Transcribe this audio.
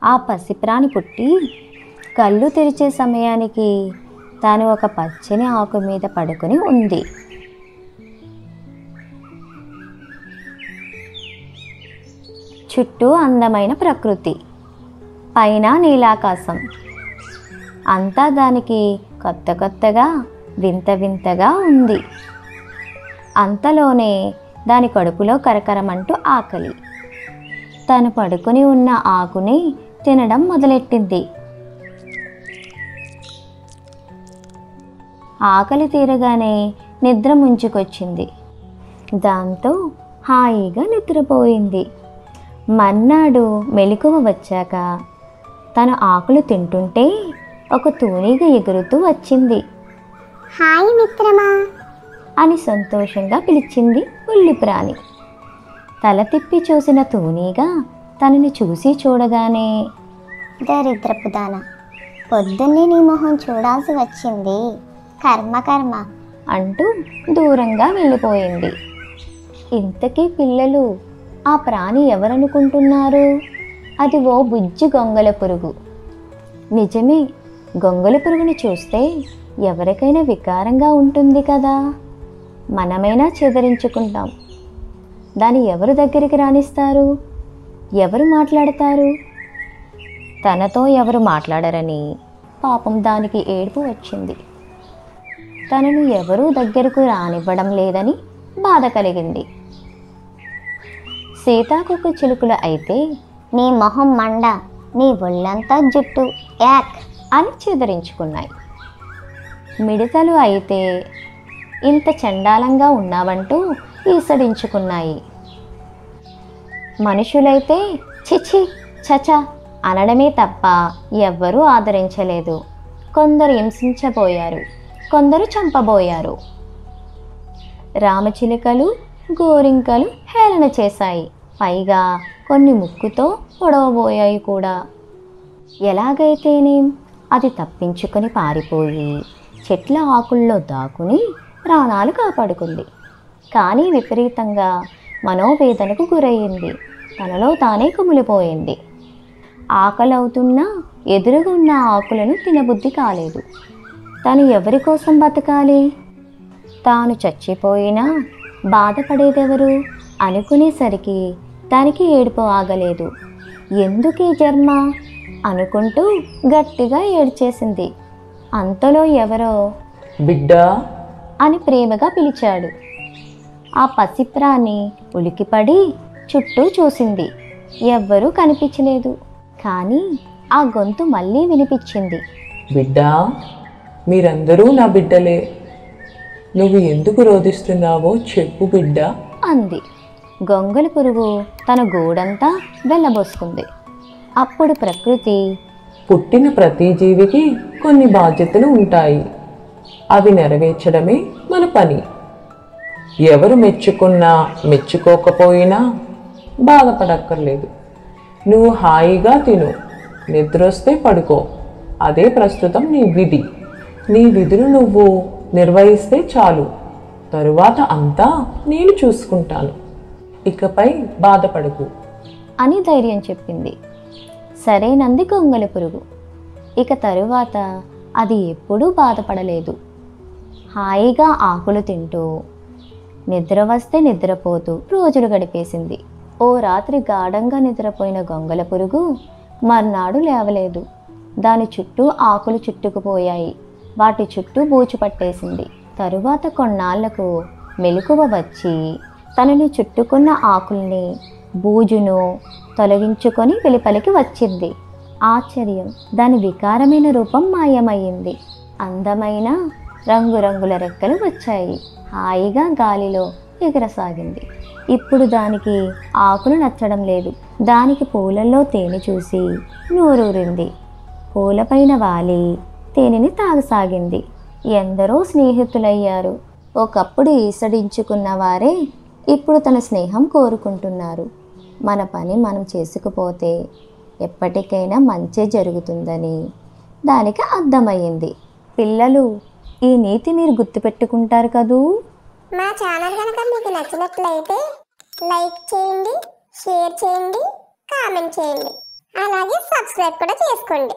ఆ పసిప్రాణి పుట్టి కళ్ళు తెరిచే సమయానికి తాను ఒక పచ్చని ఆకు మీద పడుకొని ఉంది. చుట్టూ అందమైన ప్రకృతి, పైన నీలాకాశం, అంతా దానికి కొత్త కొత్తగా వింత వింతగా ఉంది. అంతలోనే దాని కడుపులో కరకరమంటూ ఆకలి. తను పడుకొని ఉన్న ఆకుని తినడం మొదలెట్టింది. ఆకలి తీరగానే నిద్ర ముంచుకొచ్చింది. దాంతో హాయిగా నిద్రపోయింది. మర్నాడు మెలకువ వచ్చాక తను ఆకులు తింటుంటే ఒక తూనీగ ఎగురుతూ వచ్చింది. హాయ్ మిత్రమా అని సంతోషంగా పిలిచింది ఉల్లిప్రాణి. తల తిప్పి చూసిన తూనీగ తనని చూసి చూడగానే, దరిద్రపు దాన, పొద్దున్నే నీ మొహం చూడాల్సి వచ్చింది, కర్మ కర్మ అంటూ దూరంగా వెళ్ళిపోయింది. ఇంతకీ పిల్లలు, ఆ ప్రాణి ఎవరనుకుంటున్నారు? అది ఓ బుజ్జి గొంగళ పురుగు. నిజమే, గొంగళి పురుగుని చూస్తే ఎవరికైనా వికారంగా ఉంటుంది కదా. మనమైనా చెదరించుకుంటాం. దాన్ని ఎవరు దగ్గరికి రానిస్తారు? ఎవరు మాట్లాడతారు? తనతో ఎవరు మాట్లాడరని పాపం దానికి ఏడుపు వచ్చింది. తనను ఎవరూ దగ్గరకు రానివ్వడం లేదని బాధ కలిగింది. సీతాకొక చిలుకలు అయితే, నీ మొహం మండ, నీ ఒళ్ళంతా జుట్టు యాక్ అని చెదరించుకున్నాయి. మిడతలు అయితే, ఇంత చండాలంగా ఉన్నావంటూ ఈసడించుకున్నాయి. మనుషులైతే చిచి చచ అనడమే తప్ప ఎవ్వరూ ఆదరించలేదు. కొందరు హింసించబోయారు, కొందరు చంపబోయారు. రామచిలుకలు, గోరింకలు హేళన చేశాయి. పైగా కొన్ని ముక్కుతో పొడవబోయాయి కూడా. ఎలాగైతేనేం అది తప్పించుకొని పారిపోయి చెట్ల ఆకుల్లో దాక్కుని ప్రాణాలు కాపాడుకుంది. కానీ విపరీతంగా మనోవేదనకు గురయ్యింది. తనలో తానే కుమిలిపోయింది. ఆకలవుతున్నా ఎదురుగా ఉన్న ఆకులను తినబుద్ధి కాలేదు. తను ఎవరి కోసం బతకాలి? తాను చచ్చిపోయినా బాధపడేదెవరు అనుకునేసరికి దానికి ఏడుపు ఆగలేదు. ఎందుకీ జన్మ అనుకుంటూ గట్టిగా ఏడ్చేసింది. అంతలో ఎవరో బిడ్డా అని ప్రేమగా పిలిచాడు. ఆ పసిప్రాణి ఉలికిపడి చుట్టూ చూసింది. ఎవ్వరూ కనిపించలేదు. కానీ ఆ గొంతు మళ్ళీ వినిపించింది. బిడ్డా, మీరందరూ నా బిడ్డలే. నువ్వు ఎందుకు రోధిస్తున్నావో చెప్పు బిడ్డా అంది. గొంగళి పురుగు తన గూడంతా వెళ్ళబోసుకుంది. అప్పుడు ప్రకృతి, పుట్టిన ప్రతి జీవికి కొన్ని బాధ్యతలు ఉంటాయి. అవి నెరవేర్చడమే మన పని. ఎవరు మెచ్చుకున్నా మెచ్చుకోకపోయినా బాధపడక్కర్లేదు. నువ్వు హాయిగా తిను, నిద్రొస్తే పడుకో. అదే ప్రస్తుతం నీ విధి. నీ విధులు నువ్వు నిర్వహిస్తే చాలు. తరువాత అంతా నేను చూసుకుంటాను. ఇకపై బాధపడకు అని ధైర్యం చెప్పింది. సరేనంది గొంగళి పురుగు. ఇక తరువాత అది ఎప్పుడూ బాధపడలేదు. హాయిగా ఆకులు తింటూ, నిద్ర వస్తే నిద్రపోతూ రోజులు గడిపేసింది. ఓ రాత్రి గాఢంగా నిద్రపోయిన గొంగళి పురుగు మర్నాడు లేవలేదు. దాని చుట్టూ ఆకులు చుట్టుకుపోయాయి. వాటి చుట్టూ బూచు పట్టేసింది. తరువాత కొన్నాళ్లకు మెలకువ వచ్చి తనని చుట్టుకున్న ఆకుల్ని, బూజును తొలగించుకొని వెలుపలికి వచ్చింది. ఆశ్చర్యం! దాని వికారమైన రూపం మాయమయ్యింది. అందమైన రంగురంగుల రెక్కలు వచ్చాయి. హాయిగా గాలిలో ఎగరసాగింది. ఇప్పుడు దానికి ఆకులు నచ్చడం లేదు. దానికి పూలల్లో తేనె చూసి నోరూరింది. పూలపైన వాలి తేనెని తాగసాగింది. ఎందరో స్నేహితులయ్యారు. ఒకప్పుడు ఈసడించుకున్న వారే ఇప్పుడు తన స్నేహం కోరుకుంటున్నారు. మన పని మనం చేసుకుపోతే ఎప్పటికైనా మంచే జరుగుతుందని దానికి అర్థమయ్యింది. పిల్లలు, ఈ నీతి మీరు గుర్తుపెట్టుకుంటారు కదూ. మా ఛానల్ కనుక మీకు నచ్చినట్లయితే లైక్ చేయండి, షేర్ చేయండి, కామెంట్ చేయండి. అలాగే సబ్స్క్రైబ్ కూడా చేసుకోండి.